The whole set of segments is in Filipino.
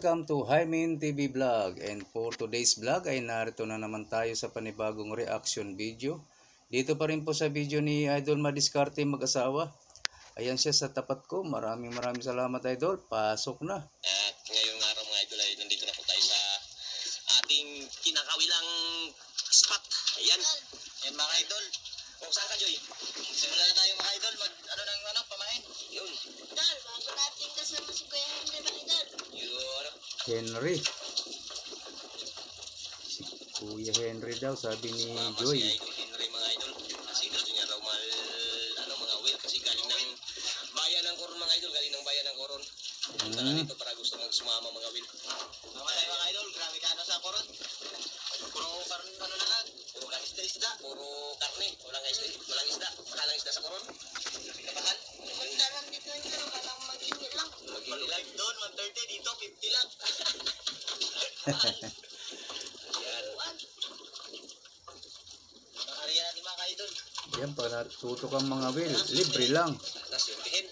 Welcome to Hymin TV Vlog, and for today's vlog ay narito na naman tayo sa panibagong reaction video. Dito pa rin po sa video ni Idol Madiskarte mag-asawa. Ayan siya sa tapat ko. Maraming salamat, Idol. Pasok na. At ngayong araw mga idol ay nandito na po tayo sa ating kinakawilang spot. Ayan. Ayan mga idol. Kung saan ka, Joy? Simula na tayo mga idol. Pamain. Yun. Idol, bago natin kasama si Kuya Henry ba, Idol? Yun. Henry. Si Kuya Henry daw, sabi ni Joy. Si Idol Henry mga idol. Kasi gusto niya raw mga will. Kasi galing ng bayan ng Coron mga idol. Galing ng bayan ng Coron. Punta na dito para gusto sumama mga will. Mga idol, grabe ka sa Coron. Puro karne na lang. Puro isda. Puro karne. Walang isda. Makalang isda sa Coron. Kapahal. Puntaran dito nyo, walang mag-init lang. Mag-init lang doon, 130 dito, 50 lang. Yan. Nakariyan natin mga ka-idol. Yan, pag natutok ang mga will, libre lang. Nasuntihin.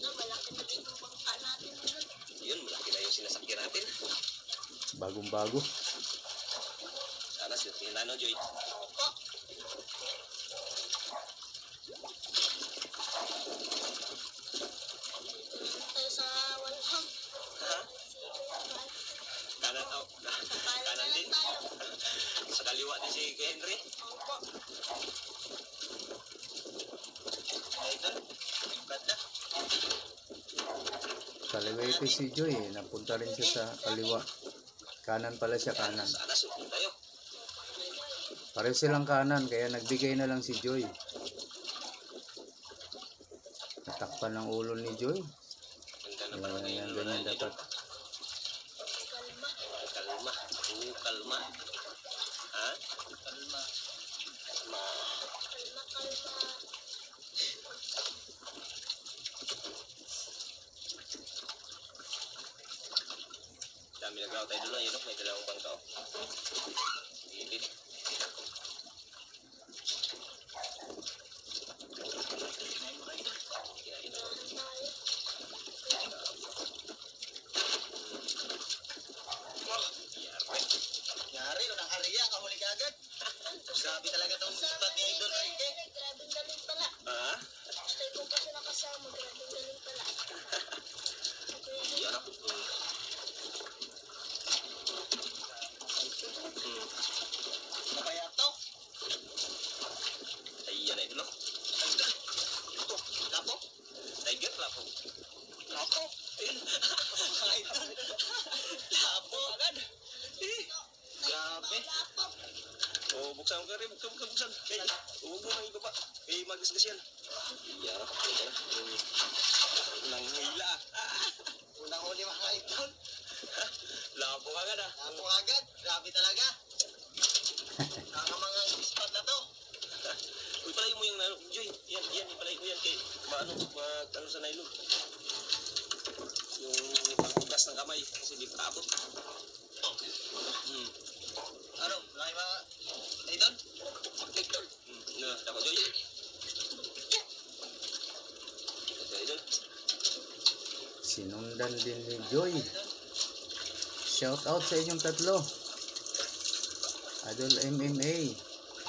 Malaki na din yung bangka natin, Idol. Yun, malaki na yung sinasakyan natin. Bagong-bago. Sana suntihin na, no, Joy? Opo. Tayo sa walhang. Ha? Kanan, kanan din. Tayo. Sa kaliwa din si Kuya Henry. Opo. Idol, ganda. Kaliwa ito si Joy, napunta rin siya sa kaliwa. Kanan pala siya, kanan. Sana suntihin tayo. Pareho silang kanan, kaya nagbigay na lang si Joy. Natakpan ng ulo ni Joy. Ganda na pala Ayan, ngayon. ganyan dapat. Kalma. Kalma. Kalma. Ha? Kalma. Kalma. Kalma. Dami nagawa tayo doon. Yun, may dalawang bangka. Gilid. Yari, unang hariya, kahuli ka agad. Grabe talaga itong spot ni Idol Enrique. Grabing galing pala. Ha? Gusto ko pa siya nakasama. Grabing galing pala. Yan ako. Kaya to? Ayan na ito, no? Ito, lapo? Tiger, lapo? Lapo? Ayun. Idol. Lapo agad. Grabe. Oh, buksan ko rin. Buksan. Eh, huwag mo nang ibaba. Eh, magisgas yan. Iyan. Nanghila. Unang huli mga idol. Lapo agad ah. Lapo agad. Grabe talaga. Ang mga spot na to. Uy, palayo mo yung Joy. Yan, palayo mo yan kay ano sa nylon. Yung pangkugas ng kamay kasi di paabot. Ano? Laki mga idol? Idol. Dapat Joy. Idol. Sinundan din ni Joy. Shout out sa inyong tatlo. Idol MMA,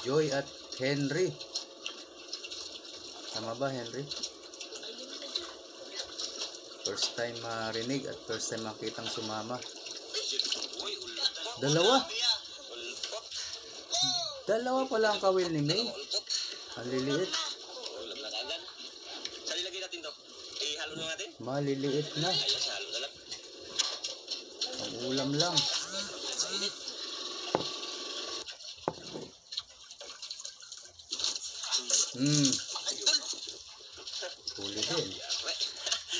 Joy at Henry. Tama ba, Henry? First time marinig at first time makitang sumama. Uy, ulpot. Dalawa? Ulpot. Dalawa pala ang kawil ni May. Ulpot. Ang liliit. Ulam na kagad. Saan ilagay natin to? Ihalo na natin? Maliliit na. Ayun, sa halo na lang. Ang ulam lang. Mainit. Idol. Huli din. Yare.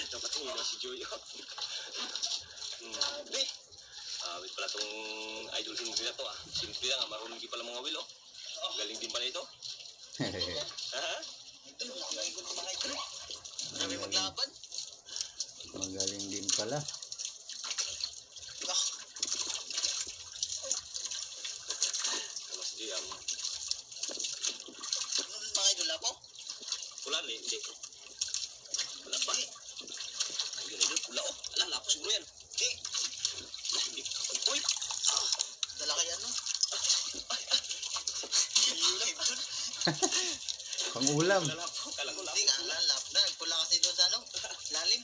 Dapat hilo si Joy. Grabe. Wait pala tong idol Henry na to ah. Simple lang ah. Marunong di pala mga will oh. Galing din pala ito. Ha? Idol, magaling ko mga idol. Grabe maglaban. Magaling din pala. Mas di ang mga idol ako? Wala hindi. Wala pa. Ayun idol. Wala oh. Ala, lapo siguro yan. Okay. Lah, hindi. Uy. Dala kaya no? Pang-ulam. Lapo. Kala ko lapo. Hindi nga, lapo na. Pula kasi doon sa ano? Lalim.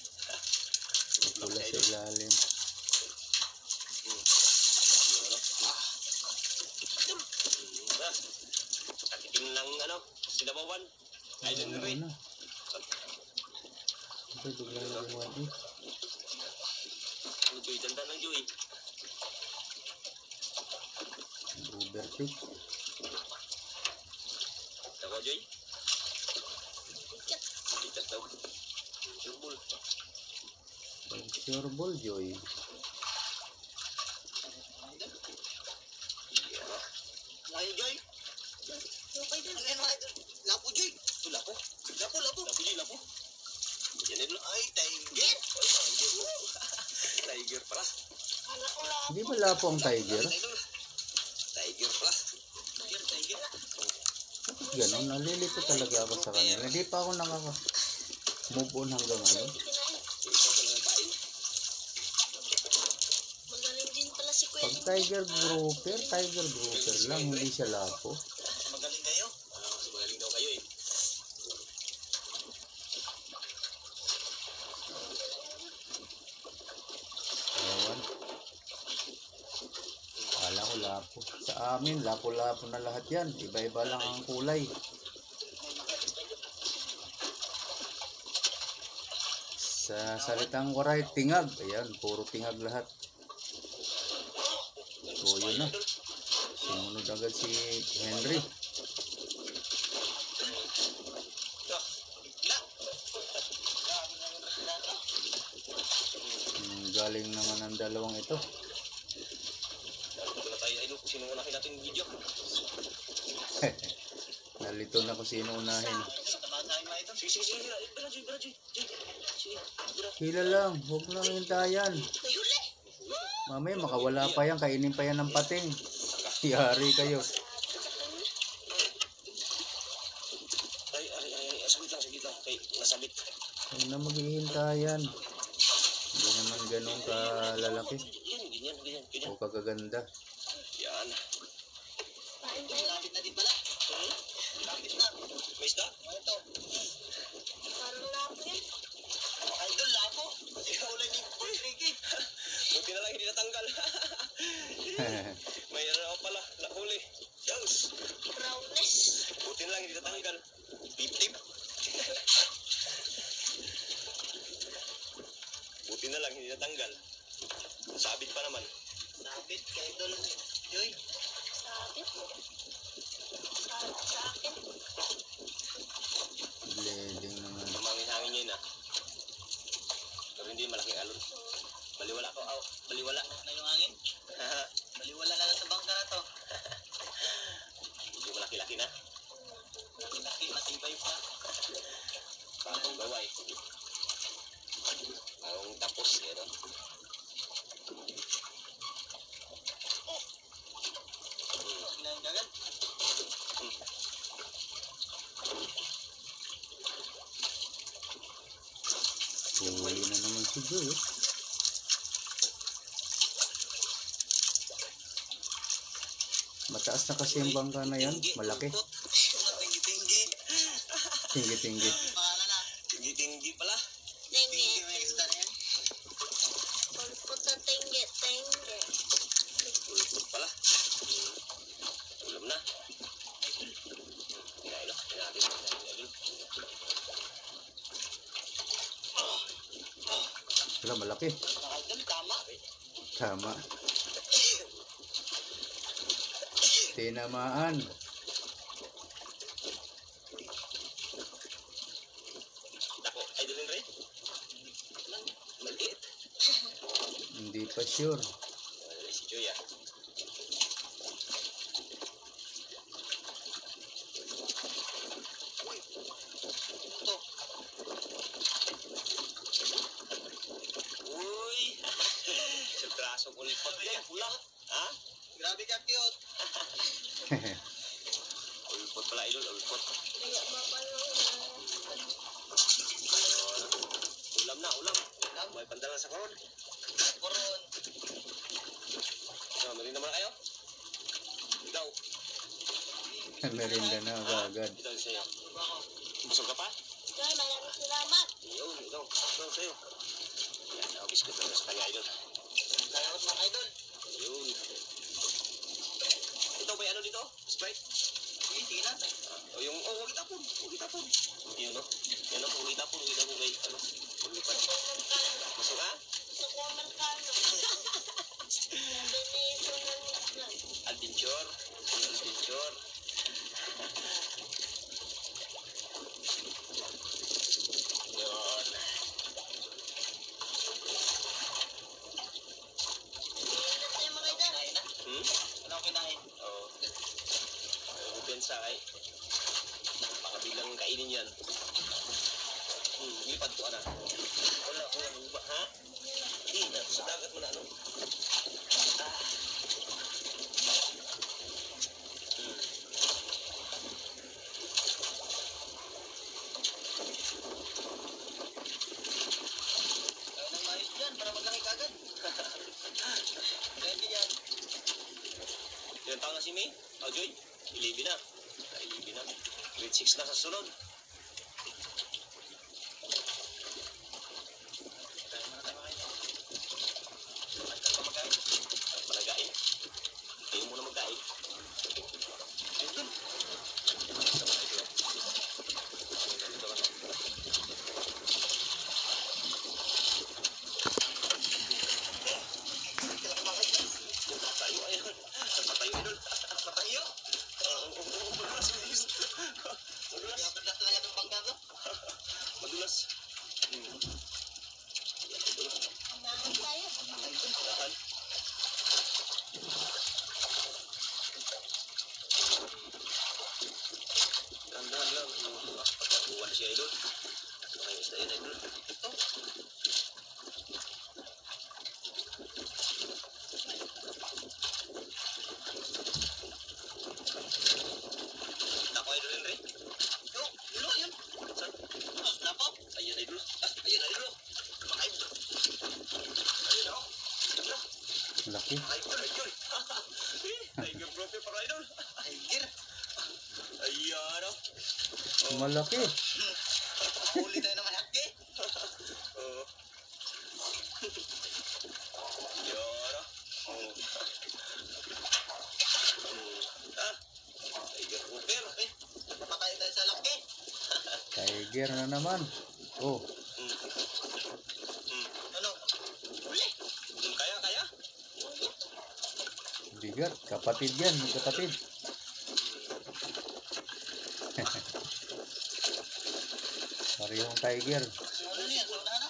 Pula sa ilalim. Takitin ng ano, sinabawan. Ay, Ano na? Ito, bigla na lumadi. Ano, Joy? Dandan lang, Joy. Overtake. Ako, Joy? Ikat daw. Surbol. Sure ball, Joy. Layo, Joy. Lapo, Joy. Ito, lapo. Lapo. Lapo, Joy, lapo. Yan din, ay, tiger. Ay, tiger. Tiger pala. Hindi ba lapo ang tiger? Tiger pala. Tiger. Bakit ganun? Nalilito talaga ako sa kanila. Hindi pa ako nakaka-move on hanggang ngayon. Magaling din pala si Kuya Pag tiger grouper lang, hindi siya lapo. Magaling kayo? Magaling daw kayo eh. Ewan. Kala ko lapo. Sa amin, lapo-lapo na lahat yan. Iba-iba lang ang kulay. Sa salitang waray, tingag. Ayan, puro tingag lahat. So, yun na. Sumunod agad si Henry. Galing naman ang dalawang ito. Ito na tayo ay kung sino unahin natin yung video. Nalito na kung sino unahin. Sige. Bira, Joy. Sige, bira. Hila lang, huwag lang hintayan. Mamaya makawala pa yan, kainin pa yan ng pating. Tiyari kayo. Ay, saglit lang. Kay, nasabit. Huwag na maghihintayan. Hindi naman ganun kalalaki Ganyan. o kagaganda. Yan. Lapit na din pala. Lapit na. May isda? Ito. Parang lapo yan. Idol, lapo. Ikaw lang yung pagkikik. Buti na lang hindi natanggal. May ano pala, nahuli. Yes. Brownness. Buti na lang hindi natanggal. Tip. Buti na lang hindi natanggal. Sabit pa naman. Sabit, kay Idol. Joy. Sabi po. Sa akin. Bleeding naman. Mamangin-hangin yun ah. Pero hindi malaking alon. Baliwala ko. Baliwala. Na yung hangin? Baliwala na lang sa bangka na to. Hindi malaki-laki na. Malaki, matibay pa. Bagong gaway. Bagong tapos. Gano'n. Ilang dagat? Uwi na naman si Joy. Mataas na kasi yung bangka na yan. Malaki. Tinggi-tinggi. Tinggi-tinggi. Pangalan na. Tinggi-tinggi pala. Tingge. May isda na yan. Pulpot na tingge. Ulpot pala. Ulam na. Kinain natin. Wala, malaki. Tama. Tama. Tinamaan. Dako, Idol Henry. Maliit. Hindi pa sure. Si Joya. Uy! Sa braso ko ulpot yan, pula. Ha? Grabe ka cute. Ulpot pala, Idol, ulpot. Kaya mapalong Ulam na, ulam. may pandalan sa koron. Koron. Meron naman kayo? Ikaw. Merinda na agad. Ito sa'yo. Busog ka pa? Sir, maraming salamat. Yun, ito sa'yo. Yan, biscuit lang sa kanya, idol. Salamat mga idol. Yun. Ito ba ano dito? Sprite? Hindi na. O yung, huwag itapon. Yun, no? Yan, no? Huwag itapon kay, ano? Huwag ipad. Masuk ka? Gusto ko Amerikano. Combination ng islam. Adventure. Yun. Ingat tayo mga idol. Ano kinain? Oo. Bubensa kay. Pakabilang kainin yan. Lipad ko na. Wala. Ha? Hindi na. Sa dagat mo na ano. Ilan taon na si May? Joy? 11 na. 11 na. Grade 6 na sa sunod. Malagain. Kayo muna magkain. Ayun dun. Madulas. Unahan tayo. Dahan-dahan lang. Pagkakuha siya, idol. May isda yun, idol. Ito. Ako, idol, Henry. Ilo, yun. Saan? Napo. Ayan, idol. Ayan, idol. Ayan, ako. Laki. Idol. Tiger profile para idol. Tiger. Ayan, ako. Malaki. Huli tayo naman, haki. Oo. Ayan, ako. Tiger profile. Napatay tayo sa laki. Tiger na naman. Oh, Ano? Huli. Kaya? bigat. Kapatid yan. Magkapatid. Parehong tiger. Ano niya? Saunahan na?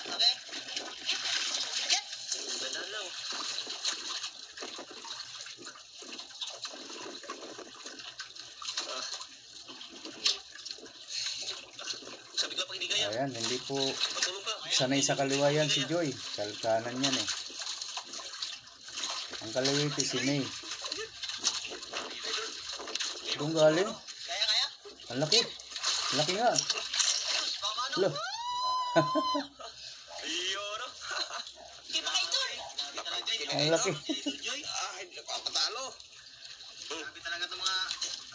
Okay. Ganda lang. Sabi ko pag hindi kaya, Ayan, hindi po matulog ka. sanay sa kaliwa yan si Joy. Kalkanan yan eh. Ang kaliwiti si May. Doon galing. Kaya? Ang laki. Laki nga. Lo. Iyon. Di ba idol? Ang laki. Hindi pa patalo. Sabi talaga itong mga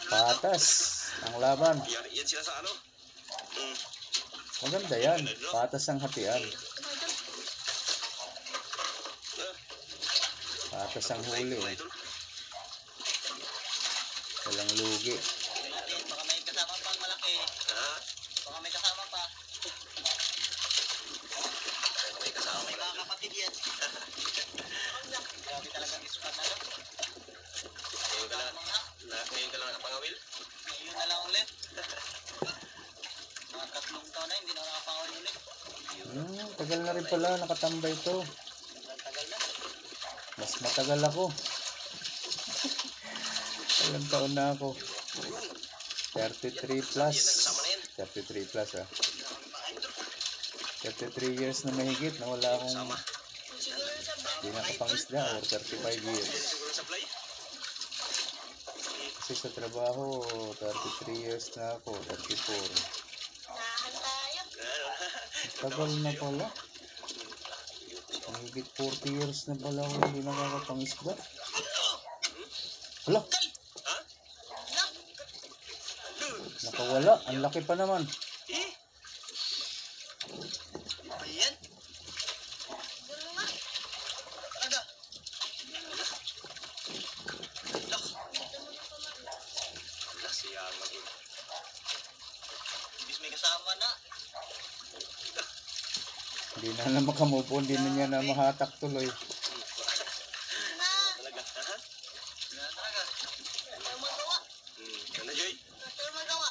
Patas. Ang laban. yan sila sa ano? Maganda yan. Patas ang hatian. Patas ang huli eh. Walang lugi. Baka may kasama pang malaki. Ha? Baka may kasama pa. May kasama. May mga kapatid yan. Grabe talagang isukat na lang. Ngayon ka lang nakapangawil? Ngayon na lang ulit. Mga 3 taon na hindi na nakapangawil ulit. Tagal na rin pala nakatambay ito. Tagal na. Mas matagal ako. Ilang taon na ako. 33 plus. 33 plus ah. 33 years na mahigit na wala akong Siguro sa di nakapangisda or 35 years. Siguro sa play? Kasi sa trabaho, 33 years na ako, 34. Nahan tayo. Tagal na pala. Mahigit 40 years na pala ako hindi nakakapangisda. Hala, Ha? nakawala. Ang laki pa naman. Eh? Ayan. Gulo nga. Aga. Siya mag-in. Ibig may kasama na. Hindi na makamupo, hindi na niya na mahatak tuloy. Na. Talaga. Ha? Talaga. Wala tayong magawa. Ano, Joy? Wala tayong magawa.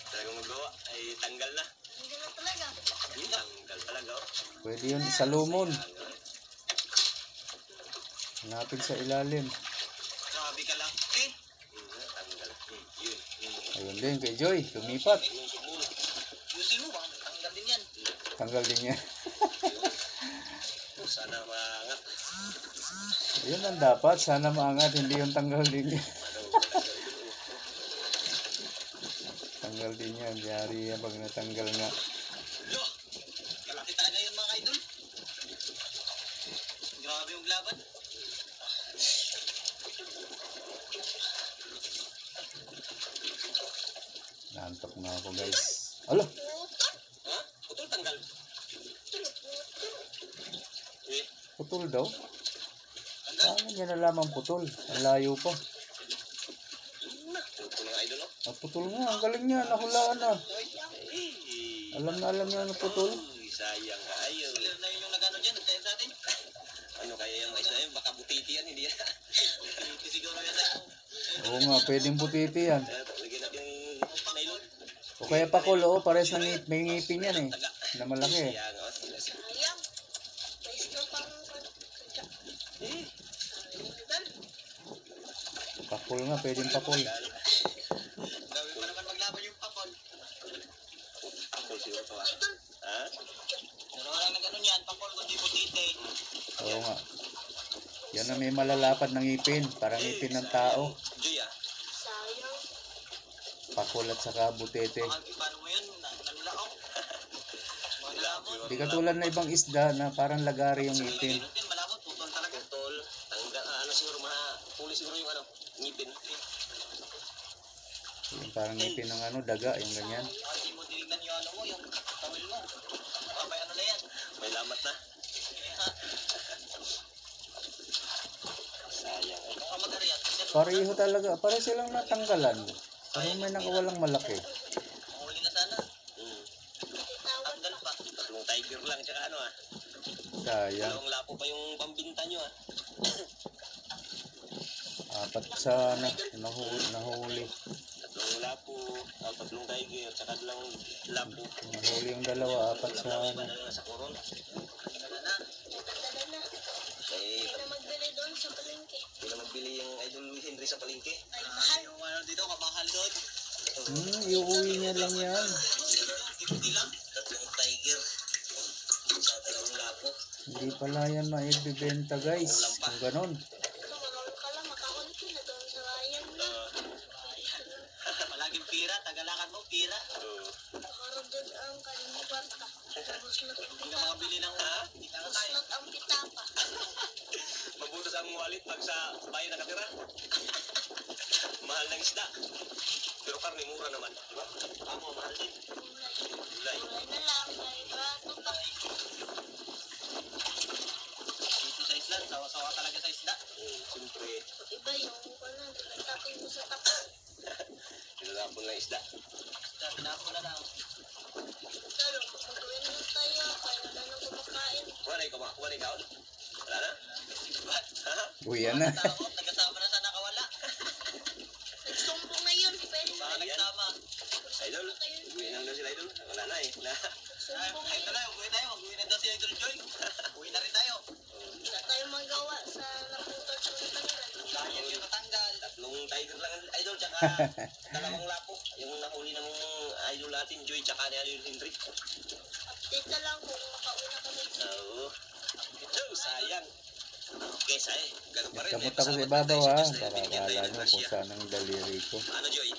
Talagang magawa ay tanggal na. Hindi na talaga. Tanggal talaga. Oh. Pwede yun, sa lumon. Hanapin sa ilalim. Grabe ka lang. Eh? Tanggal. Yun. Ayun din, kay Joy, lumipat. Yusin mo, baka tanggal din yan. Tanggal din niya. Sana maangat. Yun ang dapat, sana maangat, hindi yung tanggal din niya. Tanggal din niya, biyari yan pag natanggal nga. Yo! Kalaki talaga yun mga idol. Grabe yung laban. Naantok na ako guys. Alo, Puto. Ha? Putol tanggal. Eh? putol daw. Tanggal? Paano niya nalaman putol? Ang layo pa. Putol mga idol, no? Ah, putol nga, ang galing niya, nahulaan na. Eh. Alam na ano putol. Uy, sayang ka. Ayaw. Na yun yung nagano dyan, nagtayin sa atin. Ano kaya yung isda yun? Baka butiti yan, hindi yan. Butiti siguro yan tayo. Oo nga, pwedeng putiti yan. Lagyan natin yung nylon. O kaya pakul, oo, pares na may ngipin yan eh. Na malaki eh. Sayang, oh. Sayang. Mais na pang kantsa. Eh. Dan. Pakul nga, pwedeng pakul. Gawin pa naman maglaban yung pakol. Pakol siguro to, ah. Idol. Ha? Pero wala nag-ano niyan, pakol kundi butiti. Oo nga. Yan na may malalapad ng ngipin, parang ngipin ng tao. Joy, ah. Sayang. Pakul at saka butete. Paano mo yun? Nanlaok. Malabot. Di katulad na ibang isda na parang lagari yung ngipin. Malabot, putol talaga. Putol. Tanggal, ano siguro, huli siguro yung ano, ngipin. Yung parang ngipin ng ano, daga, yung ganyan. Hindi mo tinignan yung ano mo, yung tawil mo. May ano na yan. May lamat na. Sayang. Baka mag-ariat. Pareho talaga, pare silang natanggalan. Parang may nakawalang malaki. Huli na sana. Tanggal pa. Tatlong tiger lang, tsaka ano ah. Sayang. Dalawang lapo pa yung pambinta nyo ah. Apat sa nahuli. Tatlong lapo, tatlong tiger, tsaka dalawang lapo. Nahuli yung dalawa, apat sa Iba na lang sa koron. Tagal na. Tala na. Eh, Hindi na magbili doon sa palengke. hindi na magbili yung Idol Henry sa palengke. Ay, mahal. Yung ano dito, kamahal doon. Iuwi niya lang yan. Hindi lang. Tatlong tiger. Sa dalawang lapo. Hindi pala yan maibibenta guys. Kung ganon. Ito, marami ka lang. Makahuli ka na doon sa bayan na. Palaging pira, tagalakan mo, pira. Makaroon doon ang kanyang barka. Tapos na Hindi ka makabili ng ha? Hindi ka kaya. Slot ang pitapa. Mabutas ang wallet pag sa bayan nakatira. Mahal ng isda. Pero karne mura naman. Diba? Ako, mahal din. Gulay. Kulay na lang. May bato pa. Dito sa isla, sawa-sawa talaga sa isda. Siyempre, Iba yung kulang. Tapos mo sa tapo. tinatapon lang isda. Isda, tinapon na lang. Pero, mag-uwi na tayo. Kaya na lang kumakain. Wala na ikaw, wala na ikaw. Wala na? Ha? Uwi yan na. Nagkasama na sana nakawala. Nagsumbong na yun. Pwede Baka nagsama. Idol, uwi na sila Idol. Wala na eh. Nagsumbong na Ay, yun. tala, uwi tayo. Uwi na daw si Idol Joy. Uwi na rin tayo. Wala tayong magawa sa naputot ng tanggal. Sayang yung natanggal. Tatlong tiger lang Idol, tsaka dalawang lapo. Yung nahuli ng Idol natin, Joy, tsaka ni Idol Henry. Update na lang kung makauwi na kami. Oo. Ito, sayang. Okay, say. Ganun pa rin. Kamot ako sa Pasalamat ibabaw tayo ha. Diyos dahil Baka binigyan tayo akala ng nyo kung grasya. saan ang daliri ko. Ano, Joy?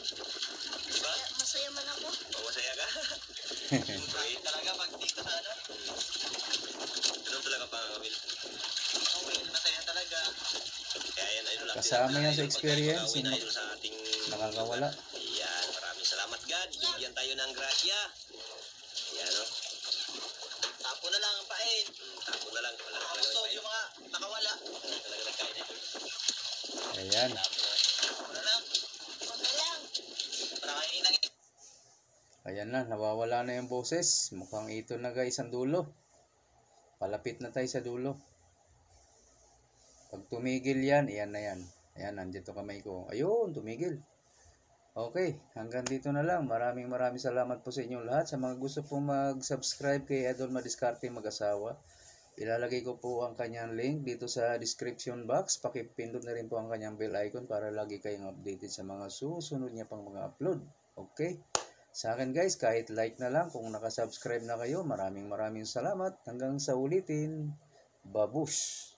Diba? Masaya man ako. O, masaya ka? Okay. Talaga pag dito sa ano? Ganun talaga pa, Will. Okay, masaya talaga. Kaya yan, idol. Kasama yan sa experience, Pagkawin, yung idol, sa ating... nakakawala. Yan, maraming salamat, God. Bigyan tayo ng grasya. Yan, no? Tapo na lang ang pain. Tapo na lang. Wala na talaga yung mga nakawala. Wala talaga nagkain, idol. Ayan. Tapo na lang. Okay lang. Para kayo inang... Ayan na, nawawala na yung boses. Mukhang ito na guys ang dulo. Palapit na tayo sa dulo. Pag tumigil yan, ayan na yan. Ayan, nandito kamay ko. Ayun, tumigil. Okay, hanggang dito na lang. Maraming salamat po sa inyong lahat. Sa mga gusto pong mag-subscribe kay Idol Madiskarte Mag-asawa, ilalagay ko po ang kanyang link dito sa description box. Pakipindot na rin po ang kanyang bell icon para lagi kayong updated sa mga susunod niya pang mga upload. Okay? Sa akin guys, kahit like na lang kung nakasubscribe na kayo, maraming salamat. Hanggang sa ulitin. Babush!